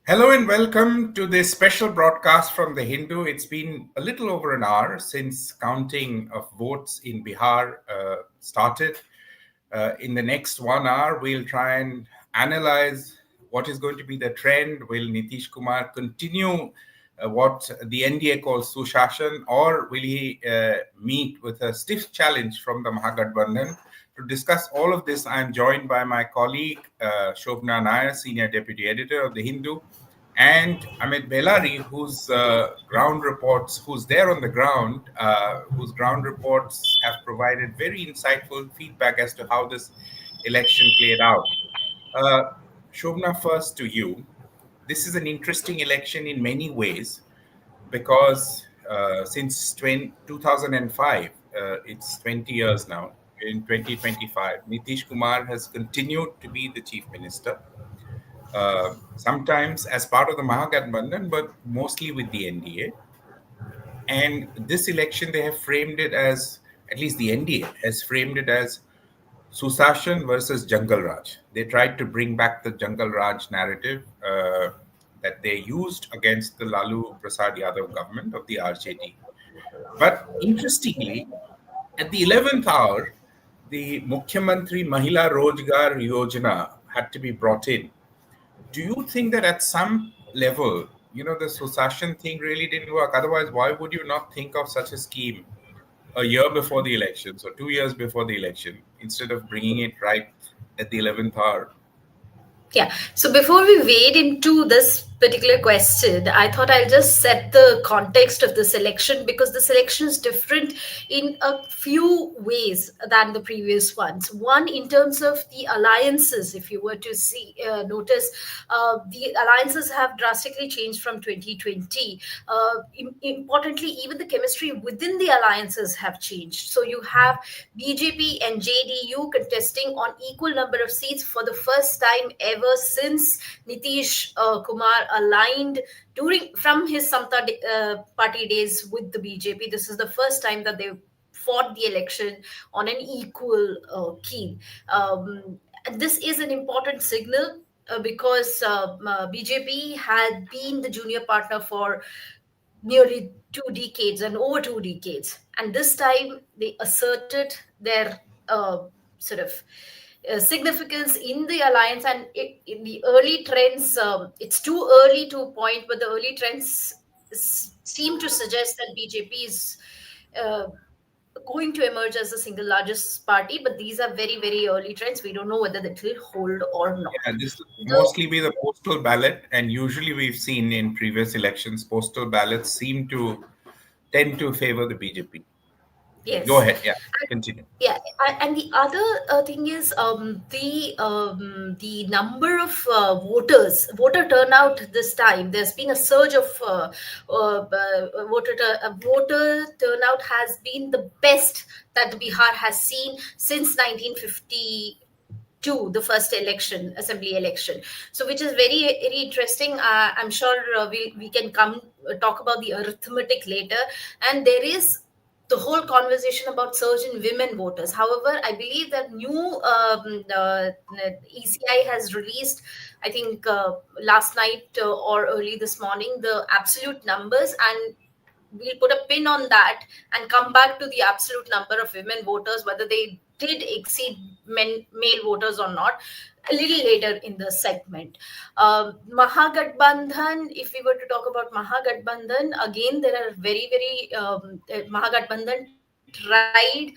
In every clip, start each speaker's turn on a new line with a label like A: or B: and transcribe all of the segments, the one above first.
A: Hello and welcome to this special broadcast from the Hindu. It's been a little over an hour since counting of votes in Bihar started. In the next 1 hour, we'll try and analyze what is going to be the trend. Will Nitish Kumar continue what the NDA calls Sushashan, or will he meet with a stiff challenge from the Mahagathbandhan? To discuss all of this, I'm joined by my colleague Sobhana Nair, Senior Deputy Editor of The Hindu, and Amit Bhelari, who's there on the ground, whose ground reports have provided very insightful feedback as to how this election played out. Uh, Shobna, first to you. This is an interesting election in many ways because since 2005, it's 20 years now, in 2025, Nitish Kumar has continued to be the chief minister, sometimes as part of the Mahagathbandhan, but mostly with the NDA. And this election, they have framed it as, at least the NDA has framed it as Susashan versus Jungle Raj. They tried to bring back the Jungle Raj narrative that they used against the Lalu Prasad Yadav government of the RJD. But interestingly, at the 11th hour, the Mukhyamantri Mahila Rojgar Yojana had to be brought in. Do you think that at some level, the succession thing really didn't work? Otherwise, why would you not think of such a scheme a year before the elections or 2 years before the election instead of bringing it right at the 11th hour?
B: Yeah. So before we wade into this particular question, I thought I'll just set the context of this election because this election is different in a few ways than the previous ones. One, in terms of the alliances, if you were to notice, the alliances have drastically changed from 2020. Importantly, even the chemistry within the alliances have changed. So you have BJP and JDU contesting on equal number of seats for the first time ever since Nitish Kumar aligned during from his party days with the BJP. This is the first time that they fought the election on an equal keel. And this is an important signal because BJP had been the junior partner for nearly 2 decades and over 2 decades. And this time they asserted their sort of significance in the alliance. And in the early trends, it's too early to point, but the early trends seem to suggest that BJP is uh, going to emerge as the single largest party. But these are very, very early trends. We don't know whether that will hold or not.
A: Yeah, this will
B: The
A: mostly be the postal ballot, and usually we've seen in previous elections, postal ballots seem to tend to favor the BJP. Go
B: Yes.
A: ahead, yeah, continue.
B: Yeah, and the other thing is the number of voter turnout this time. There's been a surge of voter turnout has been the best that the Bihar has seen since 1952, the first assembly election. So which is very very interesting. I'm sure we can come talk about the arithmetic later. And there is the whole conversation about surge in women voters. However, I believe that new ECI has released, I think last night or early this morning, the absolute numbers, and we'll put a pin on that and come back to the absolute number of women voters, whether they did exceed male voters or not, a little later in the segment. Mahagathbandhan, if we were to talk about Mahagathbandhan, again, there are very, very, Mahagathbandhan tried.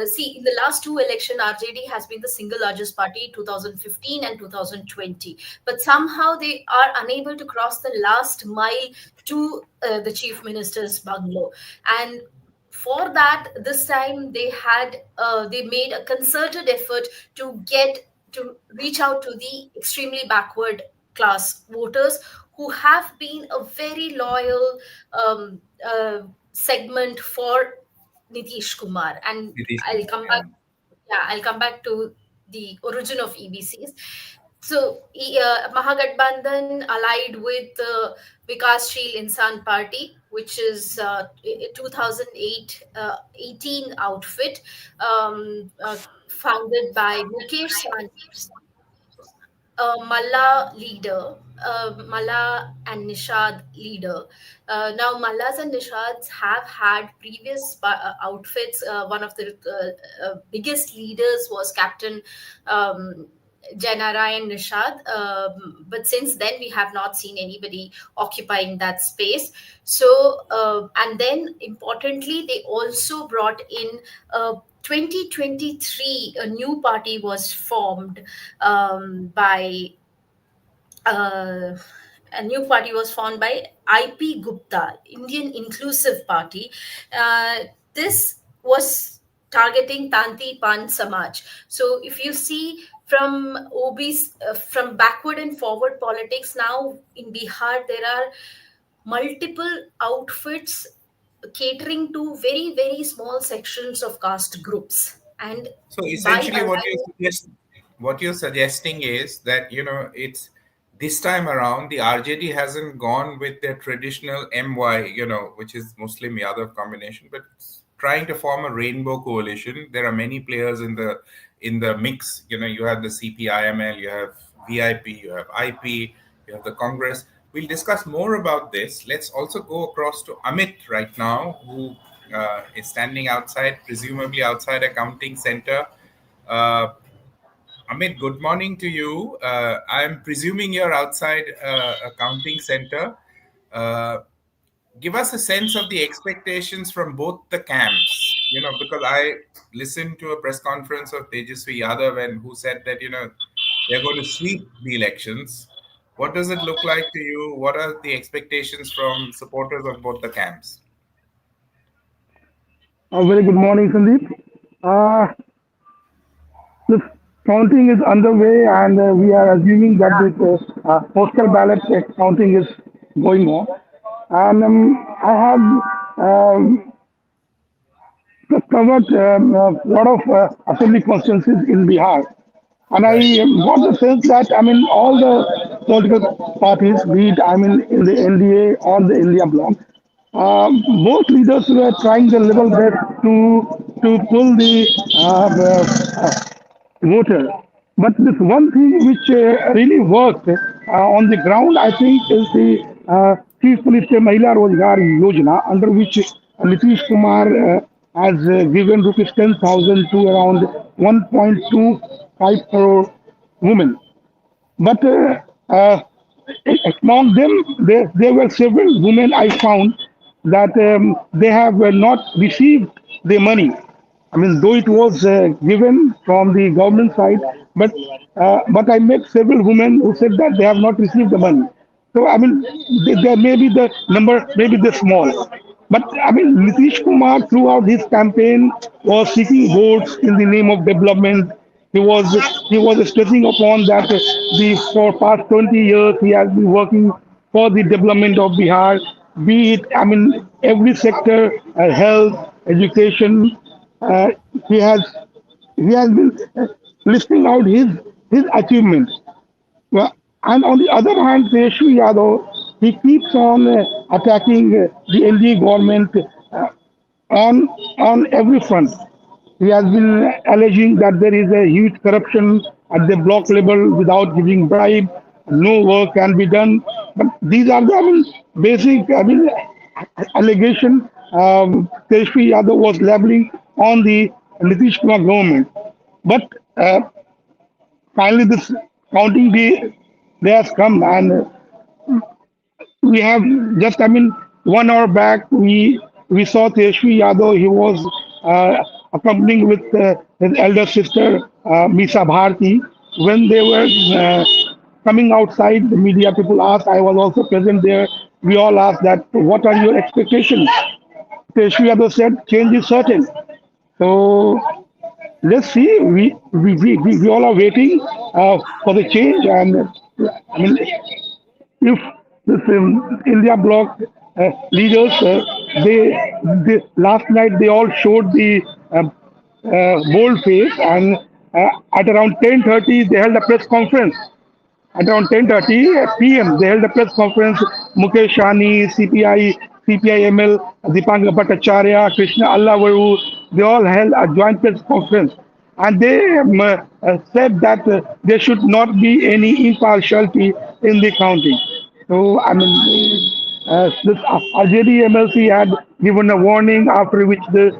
B: See, in the last two election, RJD has been the single largest party, 2015 and 2020. But somehow they are unable to cross the last mile to the chief minister's bungalow. And for that, this time they made a concerted effort to reach out to the extremely backward class voters who have been a very loyal segment for Nitish Kumar. And
A: Nitish
B: I'll
A: Kumar,
B: come
A: yeah.
B: back. Yeah, I'll come back to the origin of EBCs. So, Mahagathbandhan allied with Vikassheel Insan Party, which is 2008 18 outfit, founded by Mukesh Sahni. Malla leader, Malla and Nishad leader. Now, Mallas and Nishads have had previous outfits. One of the biggest leaders was Captain Janara and Nishad. But since then, we have not seen anybody occupying that space. So, and then importantly, they also brought in 2023, a new party was formed by uh, a new party was formed by IP Gupta, Indian Inclusive Party. This was targeting Tanti Pan Samaj. So if you see from OBs, from backward and forward politics now in Bihar, there are multiple outfits catering to very, very small sections of caste groups. And
A: So
B: by
A: essentially,
B: aligning,
A: what you're suggesting is that it's this time around the RJD hasn't gone with their traditional MY, which is Muslim Yadav combination, but it's trying to form a rainbow coalition. There are many players in the mix. You have the CPIML, you have VIP, you have IP, you have the Congress. We'll discuss more about this. Let's also go across to Amit right now, who is standing outside, presumably outside accounting center. Uh, Amit, good morning to you. I'm presuming you're outside accounting center. Uh, Give us a sense of the expectations from both the camps. Because I listened to a press conference of Tejasvi Yadav and who said that they're going to sweep the elections. What does it look like to you? What are the expectations from supporters of both the camps?
C: A very good morning, Sandeep. The counting is underway, and we are assuming that this postal ballot counting is going on. And I have covered a lot of assembly constituencies in Bihar. And I
A: Right.
C: got the sense that, I mean, all the political parties, be it, I mean, in the NDA or the India bloc, both leaders were trying their level best to pull the voter. But this one thing which really worked on the ground, I think, is the Chief Minister Mahila Rozgar Yojana, under which Nitish Kumar has given rupees 10,000 to around 1.25 crore women. But among them, there were several women I found that they have not received the money. I mean, though it was given from the government side, but I met several women who said that they have not received the money. So I mean, there may be the number, maybe they're small, but I mean, Nitish Kumar throughout his campaign was seeking votes in the name of development. He was he was stressing upon that the for past 20 years he has been working for the development of Bihar, be it I mean every sector, health, education. Uh, he has he has been listing out his achievements. Well, and on the other hand, Tejasvi Yadav, he keeps on attacking the NDA government on every front. He has been alleging that there is a huge corruption at the block level without giving bribe. No work can be done. But these are the I mean, basic allegation Tejasvi Yadav was labeling on the Nitish Kumar government. But finally, this counting day has come, and we have just I mean 1 hour back we saw Tejasvi Yadav. He was accompanying with his elder sister Misa Bharti when they were coming outside. The media people asked. I was also present there. We all asked that what are your expectations? Tejasvi Yadav said change is certain. So let's see. We all are waiting for the change, and I mean if this India bloc leaders, they last night they all showed the bold face, and at around 10:30 they held a press conference. At around 10:30 p.m. they held a press conference. Mukesh Shani, CPIML, Deepanka Bhattacharya, Krishna Allavaru, they all held a joint press conference. and they said that there should not be any impartiality in the counting. So, I mean, this Algeria MLC had given a warning after which the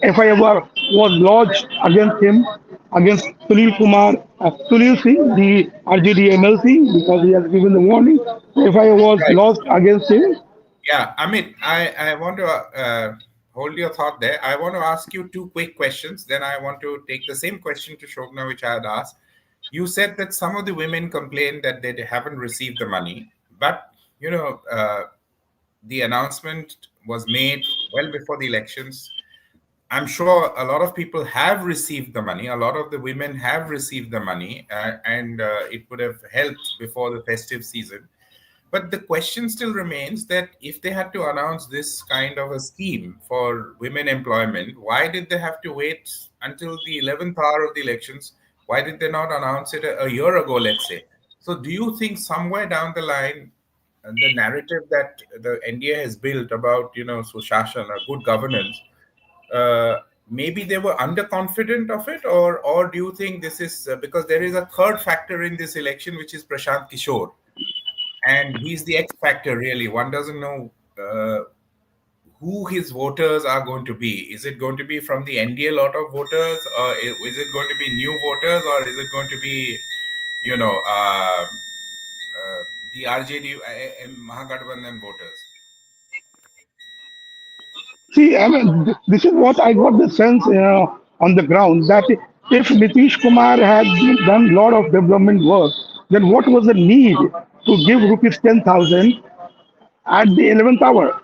C: FIR was lodged against him, against Sunil Kumar, Sunil Singh, the Algeria MLC, because he has given the warning. The FIR was
A: Right.
C: lodged against him.
A: Yeah, Amit, I want to hold your thought there. I want to ask you two quick questions. Then I want to take the same question to Shobna, which I had asked. You said that some of the women complained that they haven't received the money, but the announcement was made well before the elections. I'm sure a lot of people have received the money. A lot of the women have received the money, and it would have helped before the festive season. But the question still remains that if they had to announce this kind of a scheme for women employment, why did they have to wait until the 11th hour of the elections? Why did they not announce it a year ago, let's say? So, do you think somewhere down the line, the narrative that the NDA has built about, Sushashan or good governance, uh, maybe they were underconfident of it, or do you think this is because there is a third factor in this election, which is Prashant Kishore, and he's the X factor, really. One doesn't know who his voters are going to be. Is it going to be from the NDA lot of voters, or is it going to be new voters, or is it going to be, you know, the RJD and Mahagathbandhan voters?
C: See, I mean, this is what I got the sense on the ground that if Nitish Kumar had done a lot of development work, then what was the need to give rupees 10,000 at the 11th hour?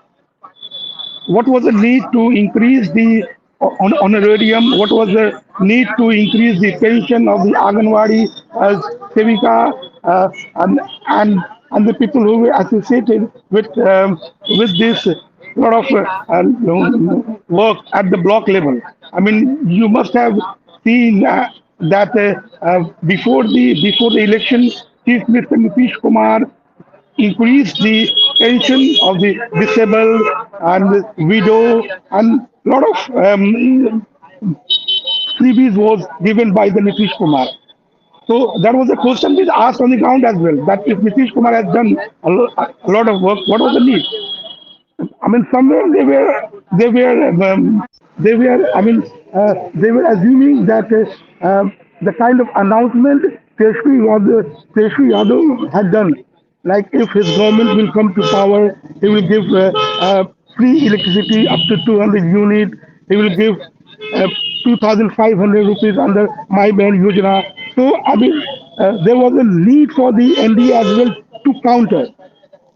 C: What was the need to increase the honorarium? What was the need to increase the pension of the Anganwadi Sevika and and the people who were associated with this lot of work at the block level? I mean, you must have seen that before the election, Chief Minister Nitish Kumar increase the pension of the disabled and widow, and a lot of freebies was given by the Nitish Kumar. So that was a question which asked on the ground as well. That if Nitish Kumar has done a lot of work, what was the need? I mean, somewhere they were assuming that the kind of announcement Teshri Yadav had done, like if his government will come to power, he will give free electricity up to 200 units. He will give 2,500 rupees under My Band Yojana. So, I mean, there was a need for the NDA as well to counter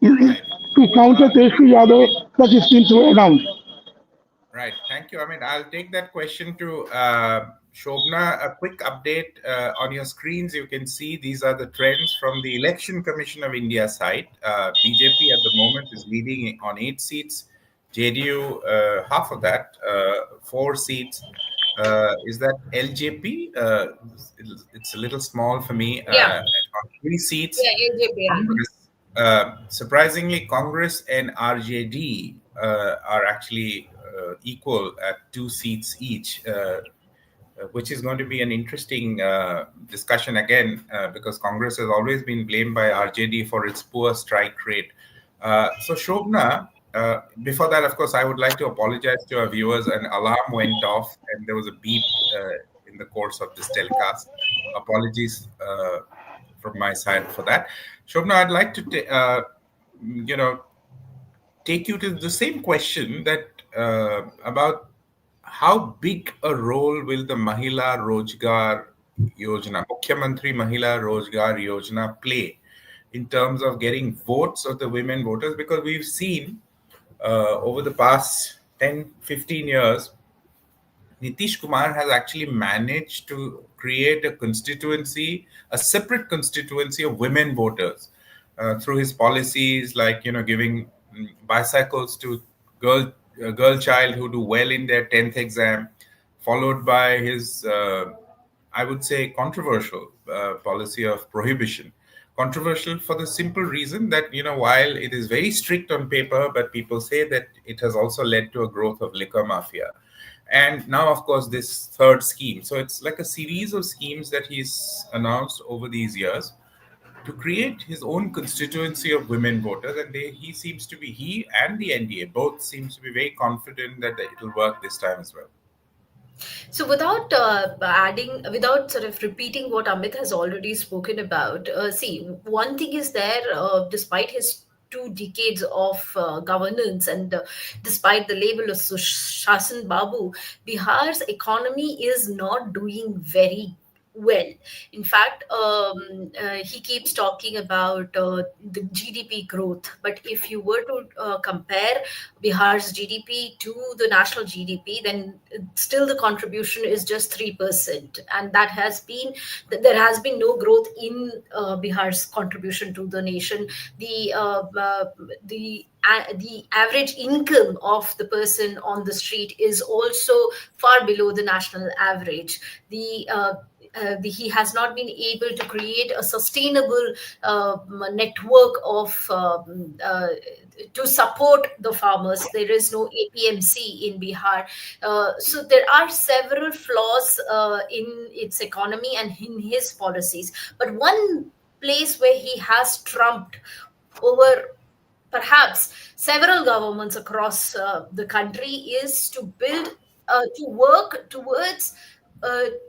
A: Right.
C: to counter Teshri Yadav, such schemes were announced.
A: Right. Thank you. I mean, I'll take that question to Shobna. A quick update on your screens. You can see these are the trends from the Election Commission of India side. BJP at the moment is leading on 8 seats. JDU, half of that, 4 seats. Is that LJP? It's a little small for me.
B: Yeah,
A: On 3 seats.
B: yeah, AJP.
A: Congress, surprisingly, Congress and RJD are actually equal at 2 seats each, which is going to be an interesting discussion again, because Congress has always been blamed by RJD for its poor strike rate. So, Shobna, before that, of course, I would like to apologize to our viewers. An alarm went off and there was a beep in the course of this telecast. Apologies from my side for that. Shobna, I'd like to, you know, take you to the same question that about how big a role will the Mahila Rojgar Yojana, Mukhyamantri Mahila Rojgar Yojana play in terms of getting votes of the women voters? Because we've seen over the past 10, 15 years, Nitish Kumar has actually managed to create a constituency, a separate constituency of women voters through his policies, like giving bicycles to girl a girl child who do well in their 10th exam, followed by his, I would say, controversial policy of prohibition. Controversial for the simple reason that while it is very strict on paper, but people say that it has also led to a growth of liquor mafia. And now, of course, this third scheme. So it's like a series of schemes that he's announced over these years to create his own constituency of women voters. And he seems to be, he and the NDA both seems to be very confident that it will work this time as well.
B: So, without sort of repeating what Amit has already spoken about, see, one thing is there, despite his 2 decades of governance and despite the label of Shasan Babu, Bihar's economy is not doing very well. In fact, he keeps talking about the GDP growth. But if you were to compare Bihar's GDP to the national GDP, then still the contribution is just 3%, and there has been no growth in Bihar's contribution to the nation. The average income of the person on the street is also far below the national average. He has not been able to create a sustainable network of to support the farmers. There is no APMC in Bihar. So there are several flaws in its economy and in his policies. But one place where he has trumped over perhaps several governments across the country is to work towards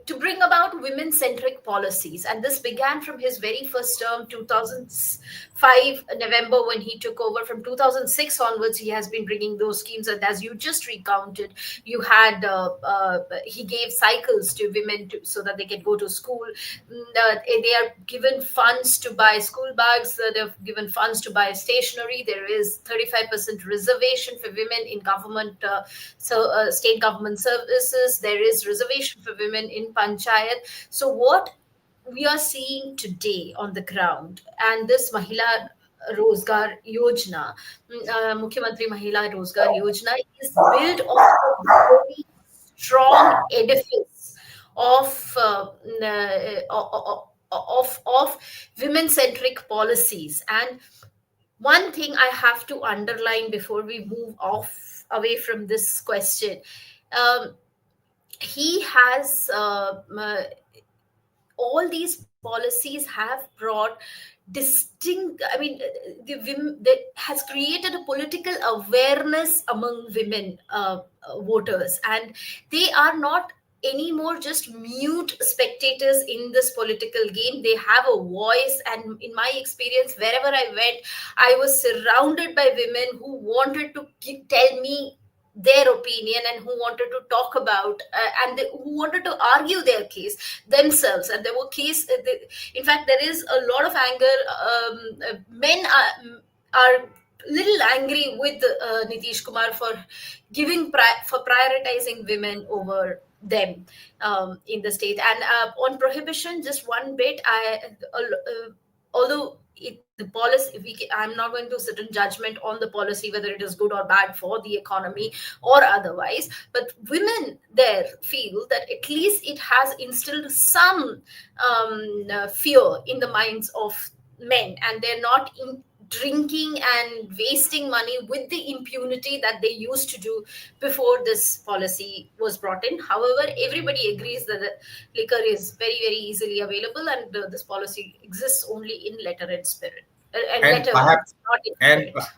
B: to bring about women centric policies. And this began from his very first term, 2005 November, when he took over. From 2006 onwards, he has been bringing those schemes. And as you just recounted, you had he gave cycles to women so that they can go to school. They are given funds to buy school bags. They've given funds to buy stationery. There is 35% reservation for women in government, state government services. There is reservation for women in panchayat. So what we are seeing today on the ground, and this Mahila Rozgar Yojana, Mukhyamantri Mahila Rozgar Yojana, is built on a very strong edifice of of women centric policies. And one thing I have to underline before we move off away from this question, um, he has all these policies have brought distinct, I mean, the women that has created a political awareness among women voters, and they are not anymore just mute spectators in this political game. They have a voice, and in my experience, wherever I went, I was surrounded by women who wanted to tell me their opinion, and who wanted to talk about who wanted to argue their case themselves. And there were in fact, there is a lot of anger. Men are little angry with Nitish Kumar for for prioritizing women over them in the state. And on prohibition, just one bit, although the policy, I'm not going to sit in judgment on the policy whether it is good or bad for the economy or otherwise, but women there feel that at least it has instilled some fear in the minds of men, and they're not drinking and wasting money with the impunity that they used to do before this policy was brought in. However, everybody agrees that the liquor is very, very easily available, and this policy exists only in letter and spirit. And
A: And
B: letter,
A: perhaps,
B: not in
A: and
B: spirit.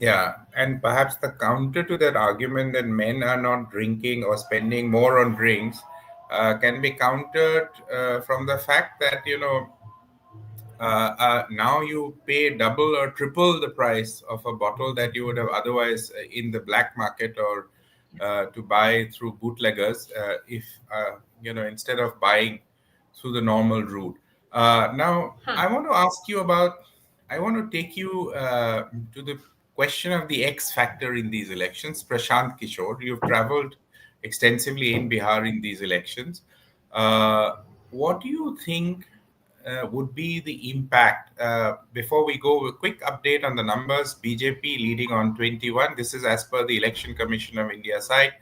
A: yeah, and perhaps the counter to that argument that men are not drinking or spending more on drinks can be countered from the fact that, now you pay double or triple the price of a bottle that you would have otherwise in the black market, or to buy through bootleggers, if instead of buying through the normal route. Now
B: Hmm.
A: I want to take you to the question of the X factor in these elections. Prashant Kishore, you've traveled extensively in Bihar in these elections. What do you think would be the impact? Before we go, a quick update on the numbers. BJP leading on 21. This is as per the Election Commission of India site.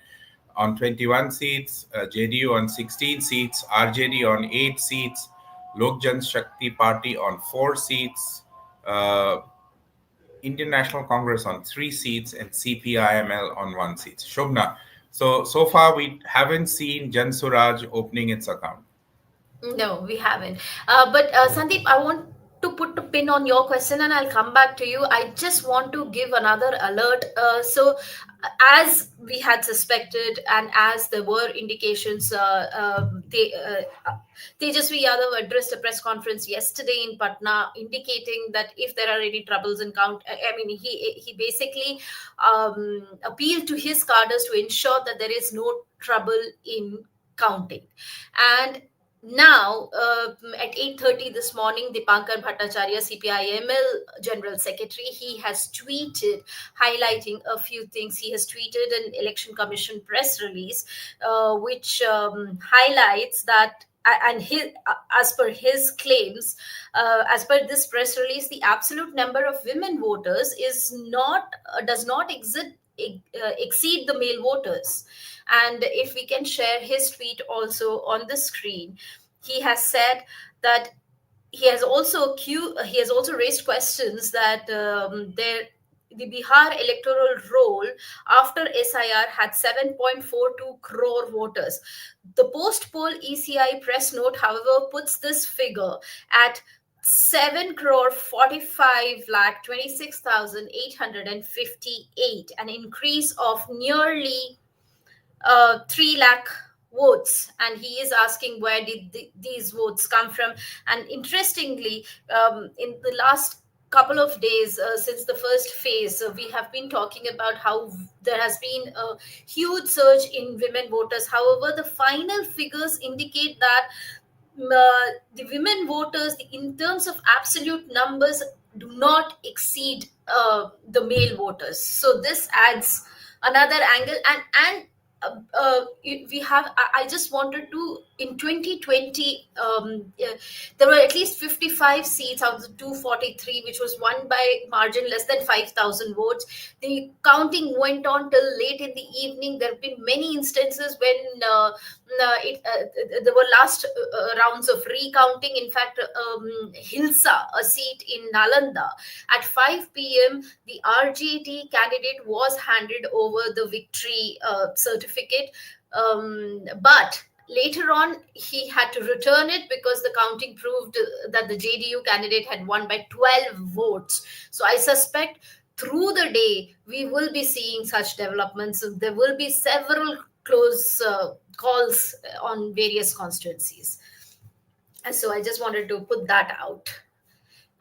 A: On 21 seats, JDU on 16 seats, RJD on 8 seats, Lok Jan Shakti Party on 4 seats, uh, Indian National Congress on 3 seats, and CPIML on 1 seat. Shobna, So far we haven't seen Jan Suraj opening its account.
B: No, we haven't. But Sandeep, I want to put a pin on your question and I'll come back to you. I just want to give another alert. As we had suspected, and as there were indications, Tejasvi Yadav addressed a press conference yesterday in Patna, indicating that if there are any troubles in count, I mean, he basically appealed to his cadres to ensure that there is no trouble in counting. And now, at 8:30 this morning, Dipankar Bhattacharya, CPIML General Secretary, he has tweeted highlighting a few things. He has tweeted an Election Commission press release, which highlights that. And as per his claims, as per this press release, the absolute number of women voters is not does not exceed the male voters. And if we can share his tweet also on the screen, he has said that he has also raised questions that the Bihar electoral roll after SIR had 7.42 crore voters. The post poll ECI press note, however, puts this figure at 7 crore 45 lakh 26,858, an increase of nearly 3 lakh votes. And he is asking where did these votes come from. And interestingly, in the last couple of days since the first phase, we have been talking about how there has been a huge surge in women voters. However, the final figures indicate that the women voters, in terms of absolute numbers, do not exceed the male voters. So this adds another angle. We have. I just wanted to, in 2020, there were at least 55 seats out of the 243, which was won by margin less than 5,000 votes. The counting went on till late in the evening. There have been many instances when there were last rounds of recounting. In fact, Hilsa, a seat in Nalanda, at 5 p.m., the RJT candidate was handed over the victory certificate. But later on, he had to return it because the counting proved that the JDU candidate had won by 12 votes. So I suspect through the day, we will be seeing such developments. There will be several close calls on various constituencies. And so I just wanted to put that out.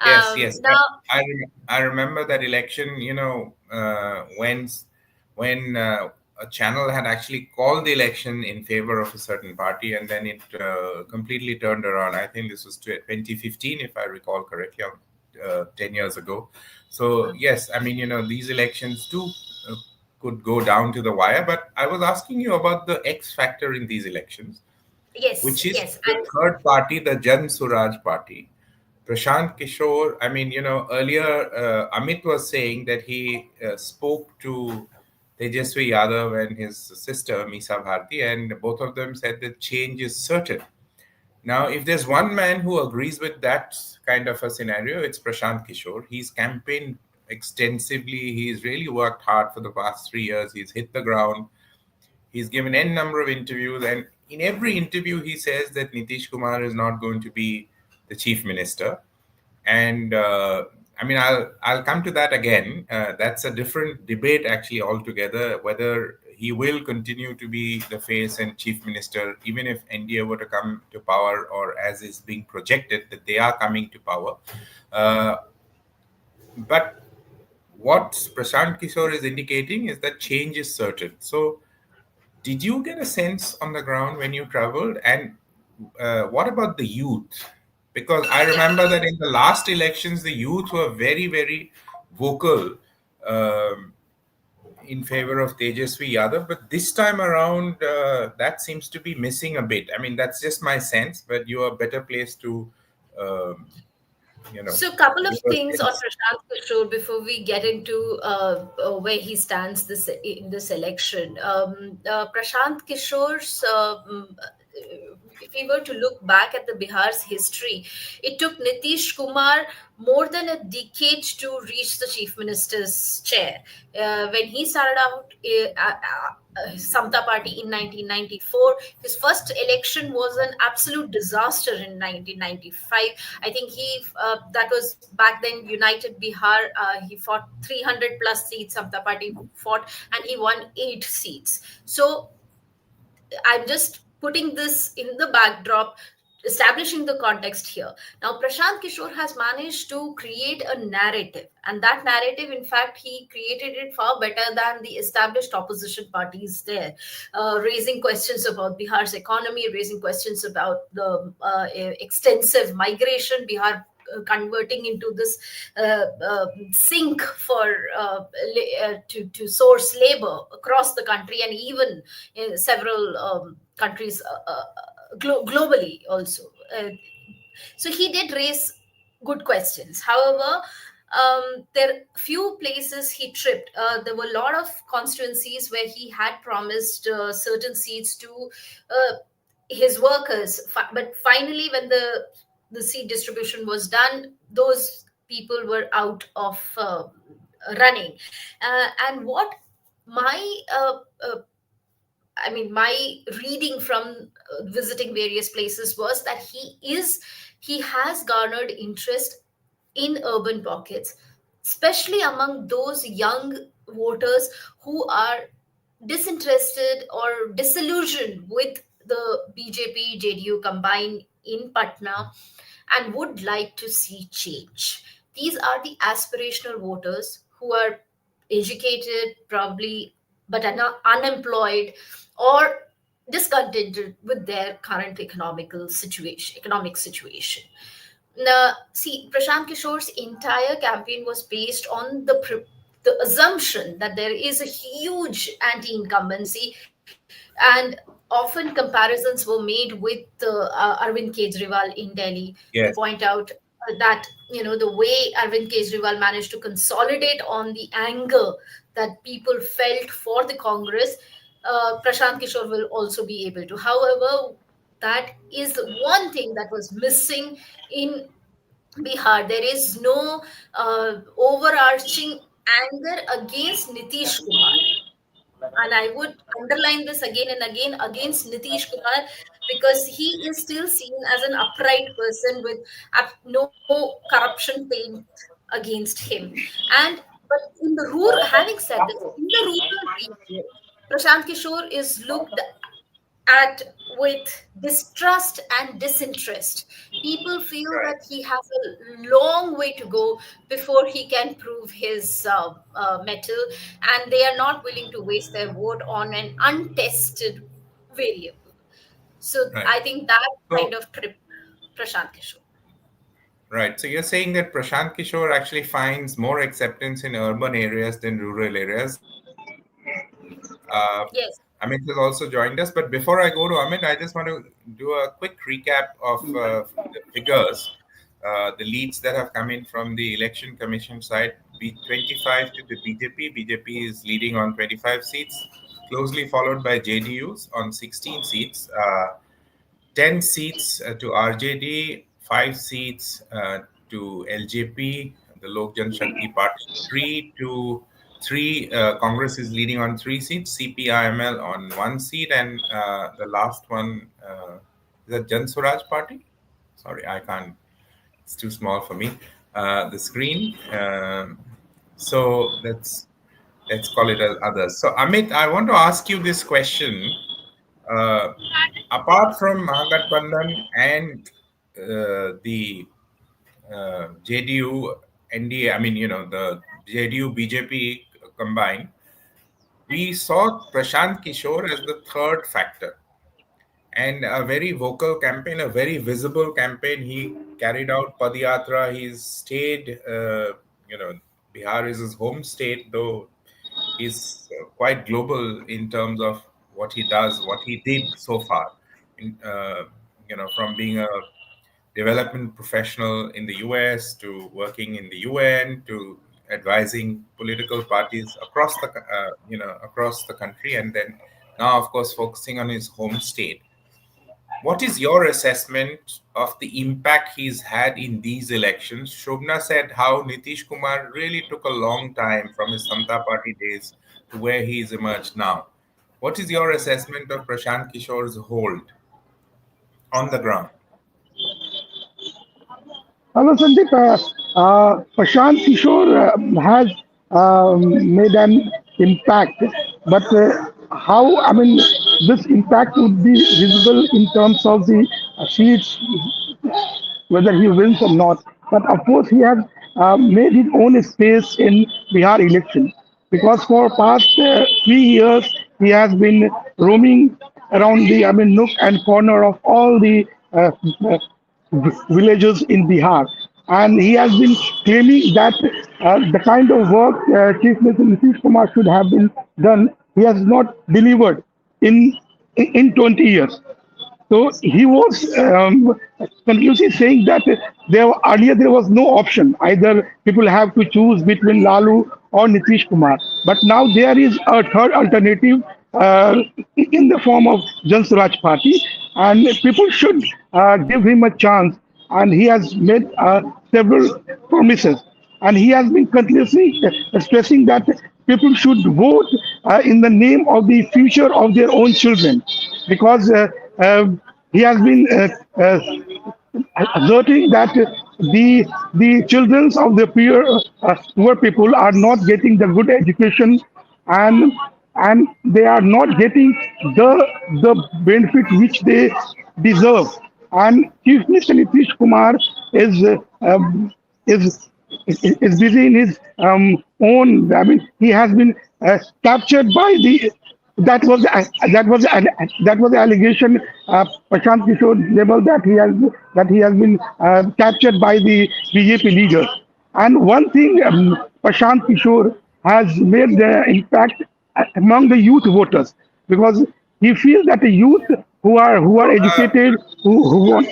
A: Yes, yes.
B: Now,
A: I remember that election, when a channel had actually called the election in favor of a certain party, and then it completely turned around. I think this was 2015, if I recall correctly, 10 years ago. So, yes, I mean, these elections too could go down to the wire. But I was asking you about the X factor in these elections,
B: yes,
A: which is
B: yes.
A: the third party, the Jan Suraj party. Prashant Kishore, I mean, earlier Amit was saying that he spoke to Tejasvi Yadav and his sister, Misa Bharti, and both of them said that change is certain. Now, if there's one man who agrees with that kind of a scenario, it's Prashant Kishore. He's campaigned extensively. He's really worked hard for the past 3 years. He's hit the ground. He's given n number of interviews, and in every interview, he says that Nitish Kumar is not going to be the chief minister. And I mean, I'll come to that again. That's a different debate, actually, altogether. Whether he will continue to be the face and chief minister, even if NDA were to come to power, or as is being projected that they are coming to power. But what Prashant Kishore is indicating is that change is certain. So, did you get a sense on the ground when you traveled? And what about the youth? Because I remember that in the last elections, the youth were very, very vocal um, in favor of Tejasvi Yadav. But this time around, that seems to be missing a bit. I mean, that's just my sense, but you are better placed to, um,
B: So, a couple of
A: give a
B: things on
A: sense.
B: Prashant Kishore before we get into where he stands in this election. Prashant Kishore's, if we were to look back at the Bihar's history, it took Nitish Kumar more than a decade to reach the chief minister's chair. When he started out Samta Party in 1994, his first election was an absolute disaster in 1995. I think that was back then United Bihar. He fought 300 plus seats. Samta Party fought, and he won 8 seats. So I'm just putting this in the backdrop, establishing the context here. Now, Prashant Kishore has managed to create a narrative, and that narrative, in fact, he created it far better than the established opposition parties there, raising questions about Bihar's economy, raising questions about the extensive migration. Bihar converting into this sink for to source labor across the country, and even in several countries globally also. So he did raise good questions. However, there few places he tripped. There were a lot of constituencies where he had promised certain seats to his workers, but finally, when the seat distribution was done, those people were out of running. And what my my reading from visiting various places was that he has garnered interest in urban pockets, especially among those young voters who are disinterested or disillusioned with the BJP JDU combined in Patna and would like to see change. These are the aspirational voters who are educated, probably, but are not unemployed or discontented with their current economic situation. Now, see, Prashant Kishore's entire campaign was based on the assumption that there is a huge anti-incumbency, and often comparisons were made with Arvind Kejriwal in Delhi, to
A: Yes.
B: point out that the way Arvind Kejriwal managed to consolidate on the anger that people felt for the Congress, Prashant Kishore will also be able to. However, that is one thing that was missing in Bihar. There is no overarching anger against Nitish Kumar. And I would underline this again and again against Nitish Kumar, because he is still seen as an upright person with no corruption paint against him. And but in the rural, having said this, in the rural region, Prashant Kishore is looked at with distrust and disinterest. People feel
A: Right.
B: that he has a long way to go before he can prove his mettle, and they are not willing to waste their vote on an untested variable. So
A: Right.
B: I think that kind
A: So,
B: of trip Prashant Kishore.
A: right. So you're saying that Prashant Kishore actually finds more acceptance in urban areas than rural areas. Amit has
B: Yes.
A: also joined us, but before I go to Amit, I just want to do a quick recap of the figures, the leads that have come in from the election commission side. 25 to the BJP. BJP is leading on 25 seats, closely followed by JDUs on 16 seats. 10 seats to RJD, 5 seats to LJP, the Lok Jan Shakti Party, 3 to 3. Congress is leading on 3 seats, CPIML on 1 seat, and the last one is the Jan Swaraj Party. Sorry, I can't. It's too small for me. The screen. So let's call it as others. So Amit, I want to ask you this question. Uh, Apart from Mahagatbandhan and the JDU, NDA, I mean, the JDU BJP combined, we saw Prashant Kishore as the third factor, and a very vocal campaign, a very visible campaign. He carried out Padayatra. He's stayed, Bihar is his home state, though he's quite global in terms of what he does, what he did so far. From being a development professional in the US to working in the UN to advising political parties across across the country, and then now, of course, focusing on his home state. What is your assessment of the impact he's had in these elections? Shobna said how Nitish Kumar really took a long time from his Samta Party days to where he's emerged now. What is your assessment of Prashant Kishore's hold on the ground?
C: Hello, Sandeep. Prashant Kishore has made an impact, but how, I mean, this impact would be visible in terms of the seats, whether he wins or not. But of course, he has made his own space in Bihar election because for past 3 years he has been roaming around the, I mean, nook and corner of all the uh, villages in Bihar. And he has been claiming that the kind of work Chief Minister Nitish Kumar should have been done, he has not delivered in in 20 years. So he was conclusively saying that earlier there was no option. Either people have to choose between Lalu or Nitish Kumar. But now there is a third alternative in the form of Jan Swaraj Party, and people should give him a chance. And he has made several promises, and he has been continuously stressing that people should vote in the name of the future of their own children, because uh, he has been asserting that the children of the poor people are not getting the good education, and they are not getting the the benefit which they deserve. And Chief Minister Nitish Kumar is is is busy in his own. I mean, he has been captured by the. That was the allegation Prashant Kishore labeled that he has been captured by the BJP leaders. And one thing Prashant Kishore has made the impact among the youth voters, because he feels that the youth who are
A: Uh,
C: educated, who want.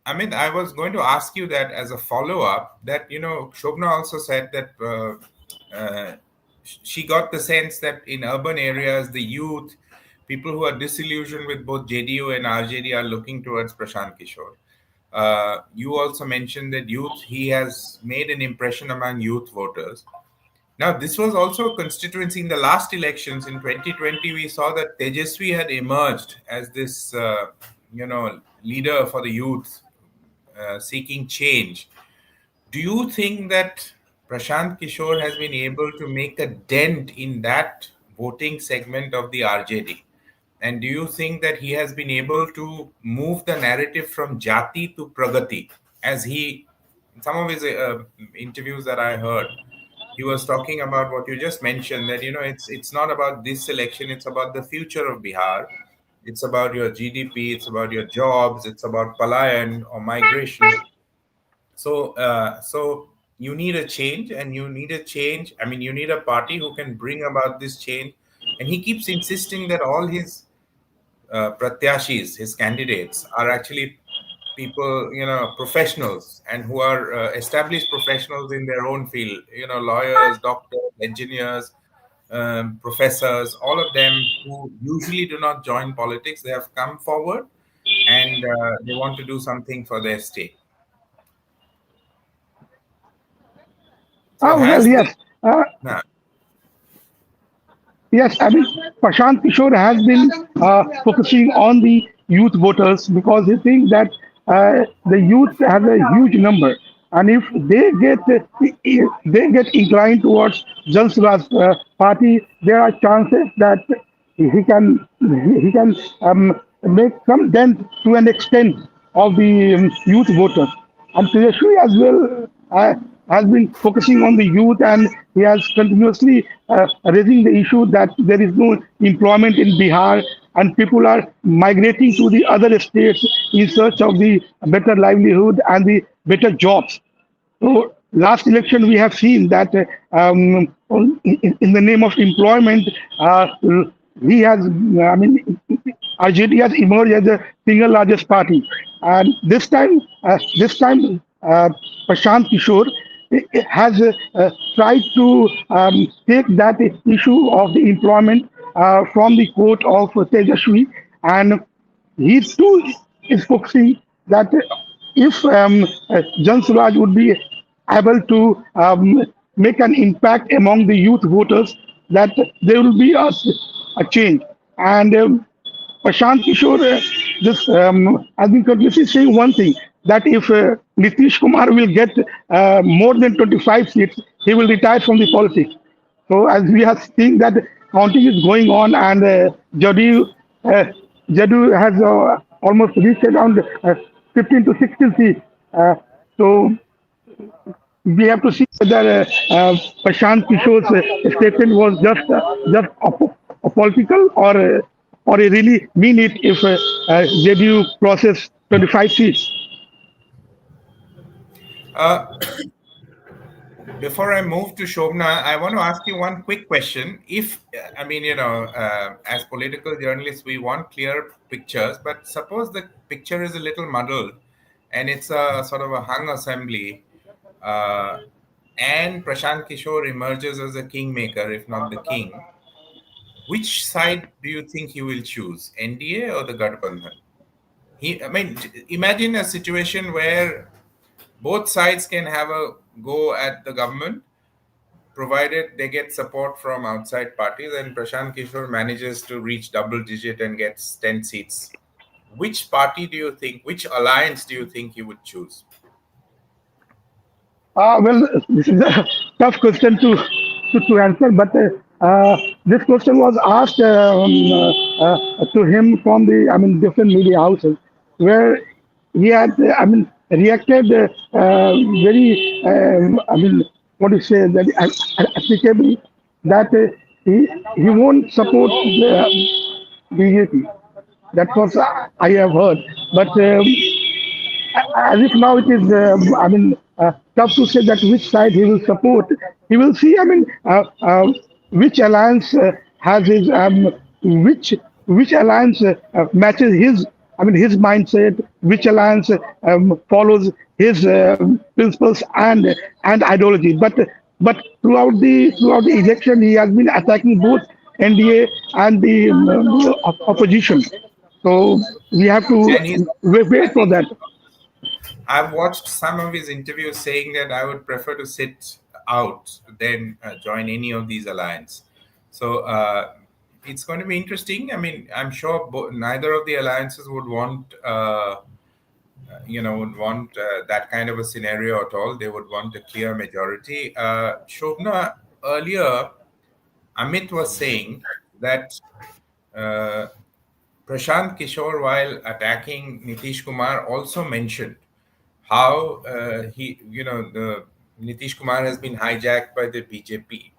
A: I mean, I was going to ask you that as a follow up. That Shobna also said that she got the sense that in urban areas, the youth, people who are disillusioned with both JDU and RJD, are looking towards Prashant Kishore. You also mentioned that youth, he has made an impression among youth voters. Now, this was also a constituency in the last elections in 2020. We saw that Tejaswi had emerged as this, leader for the youth seeking change. Do you think that Prashant Kishore has been able to make a dent in that voting segment of the RJD? And do you think that he has been able to move the narrative from Jati to Pragati? As he, in some of his interviews that I heard, he was talking about what you just mentioned, that it's not about this election, it's about the future of Bihar. It's about your GDP, it's about your jobs, it's about palayan or migration. So you need a change, and you need a change. I mean, you need a party who can bring about this change. And he keeps insisting that all his pratyashis, his candidates, are actually people, professionals, and who are established professionals in their own field. Lawyers, doctors, engineers, professors, all of them who usually do not join politics. They have come forward, and they want to do something for their state. So
C: Oh well,
A: has the
C: yes. Uh,
A: nah,
C: Yes, I mean, Prashant Kishore has been focusing on the youth voters because he thinks that the youth have a huge number, and if they get inclined towards Jan Swaraj party, there are chances that he can make some dent to an extent of the youth voters. And Tejaswi as well has been focusing on the youth, and he has continuously raising the issue that there is no employment in Bihar, and people are migrating to the other states in search of the better livelihood and the better jobs. So last election, we have seen that in the name of employment, he has, I mean, RJD has emerged as the single largest party, and this time, Prashant Kishore has tried to take that issue of the employment from the court of Tejaswi, and he too is focusing that if Jan Suraj would be able to make an impact among the youth voters, that there will be a change. And Prashant Kishore just has been continuously saying one thing, that if Nitish Kumar will get more than 25 seats, he will retire from the politics. So as we are seeing that counting is going on, and uh, Jadu has almost reached around 15 to 16 seats. So we have to see whether Prashant Kishore's statement was just a political, or he really mean it if JDU crosses 25 seats.
A: Uh, Before I move to Shobna, I want to ask you one quick question. If, I mean, as political journalists, we want clear pictures, but suppose the picture is a little muddled and it's a sort of a hung assembly, uh, and Prashant Kishore emerges as a kingmaker, if not the king, which side do you think he will choose, NDA or the Gathbandhan? I mean, imagine a situation where both sides can have a go at the government, provided they get support from outside parties, and Prashant Kishore manages to reach double digit and gets 10 seats. Which party do you think, which alliance do you think you would choose?
C: Well, this is a tough question to answer, but this question was asked to him from the, I mean, different media houses, where he had, reacted very, I mean, what do you say, that applicably, that he won't support the BJP. That's what I have heard. But as if now it is, tough to say that which side he will support. He will see, which alliance has his, which alliance matches his, his mindset, which alliance follows his principles and ideology. But throughout the election, he has been attacking both NDA and the opposition. So we have to
A: And he's, I
C: wait for
A: think
C: that.
A: I've watched some of his interviews saying that I would prefer to sit out than join any of these alliance. So it's going to be interesting. I mean, I'm sure neither of the alliances would want, would want that kind of a scenario at all. They would want a clear majority. Shobna, earlier, Amit was saying that uh, Prashant Kishore, while attacking Nitish Kumar, also mentioned how the Nitish Kumar has been hijacked by the BJP.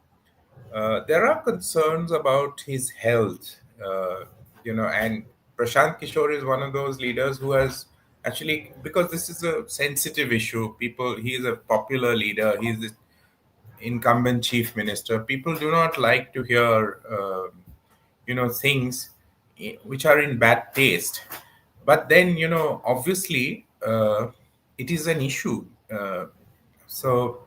A: There are concerns about his health, and Prashant Kishore is one of those leaders who has actually, because this is a sensitive issue, he is a popular leader, he's the incumbent chief minister. People do not like to hear, things which are in bad taste. But then, obviously, it is an issue. So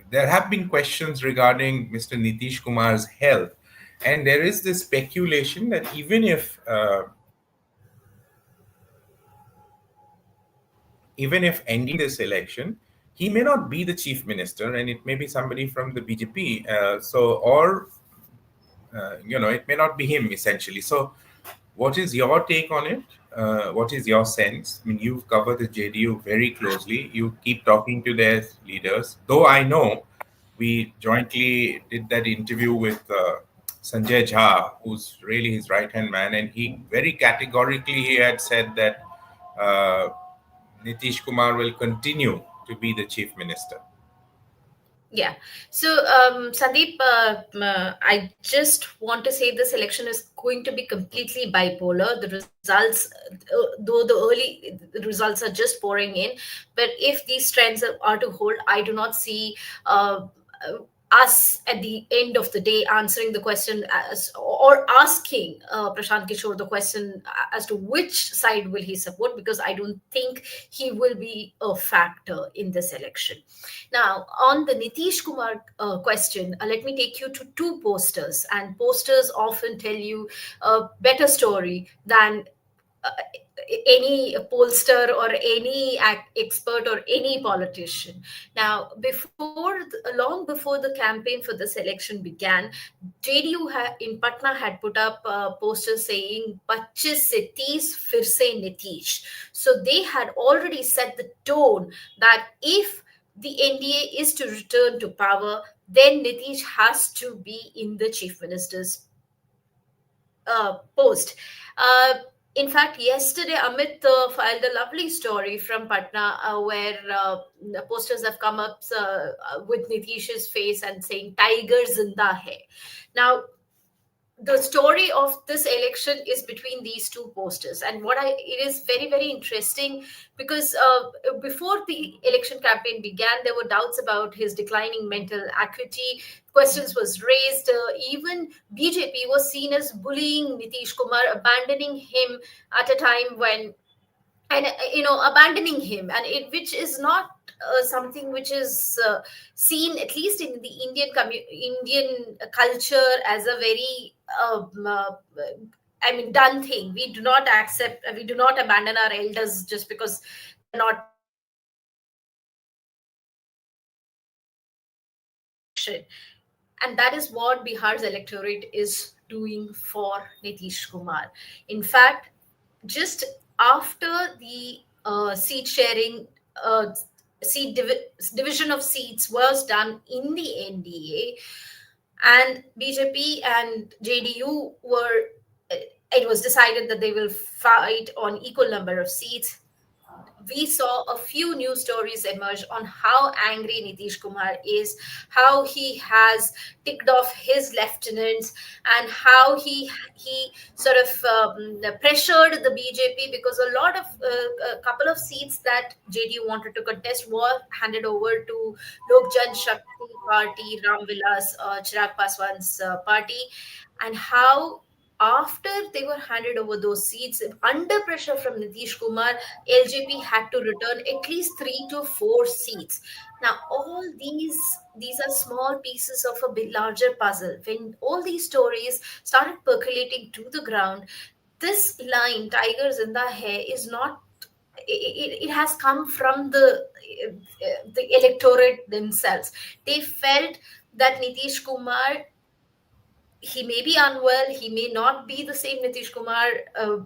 A: there have been questions regarding Mr. Nitish Kumar's health, and there is this speculation that even if ending this election, he may not be the chief minister, and it may be somebody from the BJP. It may not be him essentially. So, what is your take on it? What is your sense? I mean, you've covered the JDU very closely. You keep talking to their leaders, though I know we jointly did that interview with Sanjay Jha, who's really his right hand man, and he very categorically he had said that uh, Nitish Kumar will continue to be the chief minister.
B: Yeah. So, Sandeep, I just want to say this election is going to be completely bipolar. The results, though the early results are just pouring in, but if these trends are to hold, I do not see us at the end of the day answering the question or asking Prashant Kishore the question as to which side will he support, because I don't think he will be a factor in this election. Now, on the Nitish Kumar question, let me take you to two posters, and posters often tell you a better story than uh, any pollster or any expert or any politician. Now, long before the campaign for this election began, in Patna had put up posters saying "25 se 30 fir se Nitish." So they had already set the tone that if the NDA is to return to power, then Nitish has to be in the chief minister's post. Uh, in fact, yesterday Amit filed a lovely story from Patna where the posters have come up with Nitish's face and saying "Tiger Zinda hai." Now, the story of this election is between these two posters, and it is very very interesting because before the election campaign began there were doubts about his declining mental acuity. Questions was raised. Even BJP was seen as bullying Nitish Kumar, abandoning him at a time when, and abandoning him, and which is not something which is seen, at least in the Indian culture, as a very done thing. We do not accept, we do not abandon our elders just because they're not election. And that is what Bihar's electorate is doing for Nitish Kumar. In fact, just after the seat sharing, uh, division of seats was done in the NDA, and BJP and JDU it was decided that they will fight on equal number of seats. We saw a few news stories emerge on how angry Nitish Kumar is, how he has ticked off his lieutenants, and how he sort of pressured the BJP because a couple of seats that JDU wanted to contest were handed over to Lok Jan Shakti Party, Ram Vilas Chirag Paswan's party, and how after they were handed over those seats under pressure from Nitish Kumar, LJP had to return at least 3 to 4 seats. Now, all these are small pieces of a big, larger puzzle. When all these stories started percolating to the ground, this line "Tigers in the hair" is not. It has come from the electorate themselves. They felt that Nitish Kumar, he may be unwell, he may not be the same Nitish Kumar who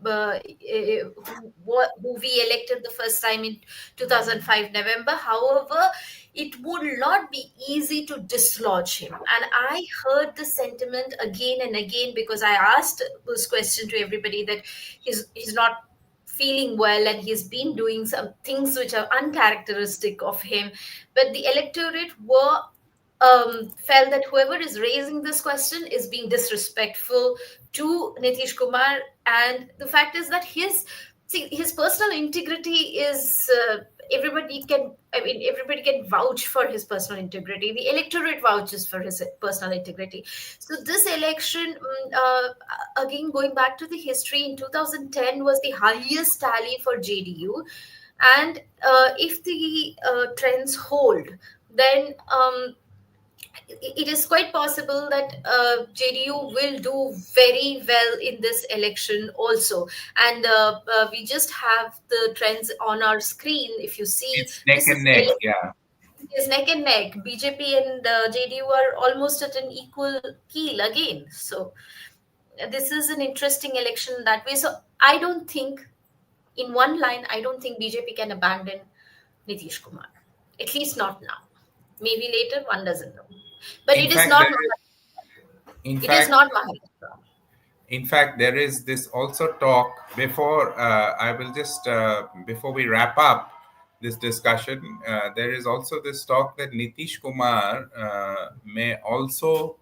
B: we elected the first time in 2005 November. However, it would not be easy to dislodge him. And I heard the sentiment again and again because I asked this question to everybody that he's not feeling well and he's been doing some things which are uncharacteristic of him. But the electorate felt that whoever is raising this question is being disrespectful to Nitish Kumar, and the fact is that his personal integrity is everybody can vouch for his personal integrity. The electorate vouches for his personal integrity. So this election, again going back to the history, in 2010 was the highest tally for JDU, and if the trends hold, then it is quite possible that JDU will do very well in this election also. And we just have the trends on our screen. If you see,
A: It's neck
B: this
A: and neck. Yeah.
B: is neck and neck. BJP and JDU are almost at an equal keel again. So this is an interesting election that way. So I don't think, in one line, I don't think BJP can abandon Nitish Kumar. At least not now. Maybe later, one doesn't know. But
A: In
B: it is
A: fact,
B: not.
A: there is. In
B: It is
A: fact,
B: not Maharashtra.
A: In fact, there is this also talk before. I will just before we wrap up this discussion. There is also this talk that Nitish Kumar may also,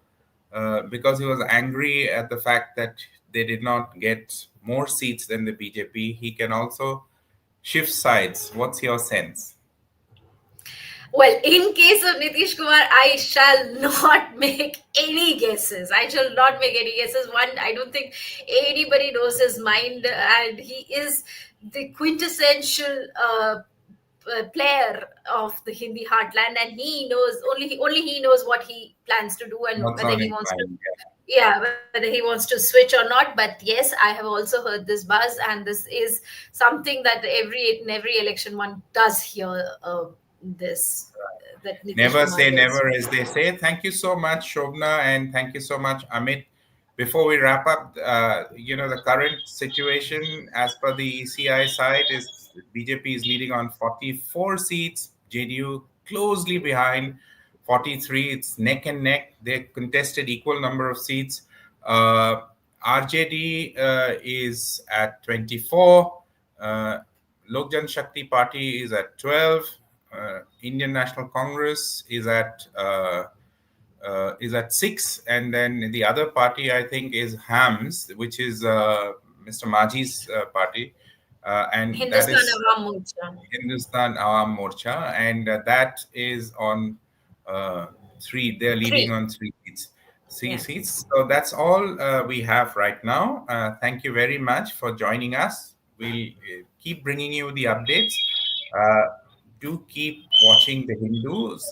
A: because he was angry at the fact that they did not get more seats than the BJP, he can also shift sides. What's your sense?
B: Well, in case of Nitish Kumar, I shall not make any guesses. I shall not make any guesses. One, I don't think anybody knows his mind, and he is the quintessential player of the Hindi heartland, and he knows only he knows what he plans to do and
A: What's
B: whether
A: on
B: he
A: his
B: wants to
A: mind?
B: Yeah, whether he wants to switch or not. But yes, I have also heard this buzz, and this is something that in every election one does hear this that Nitish
A: Never
B: Kumar
A: say
B: is.
A: never, as they say. Thank you so much, Shobna, and thank you so much, Amit. Before we wrap up, the current situation as per the ECI side is BJP is leading on 44 seats, JDU closely behind 43. It's neck and neck. They contested equal number of seats. Uh, RJD is at 24. Uh, Lok Jan Shakti Party is at 12. Indian National Congress is at 6, and then the other party I think is HAMS, which is Mr. Maji's party, and that
B: Hindustan
A: is
B: Awam Morcha.
A: Hindustan Awam Morcha, and that is on uh, 3. They're leading
B: Three.
A: on 3 seats. Three
B: Yeah.
A: seats. So that's all we have right now. Thank you very much for joining us. We'll keep bringing you the updates. Uh, do keep watching the Hindus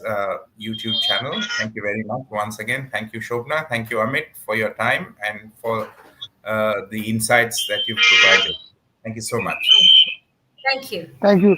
A: YouTube channel. Thank you very much once again. Thank you, Shobna. Thank you, Amit, for your time and for the insights that you've provided. Thank you so much.
B: Thank you.
C: Thank you.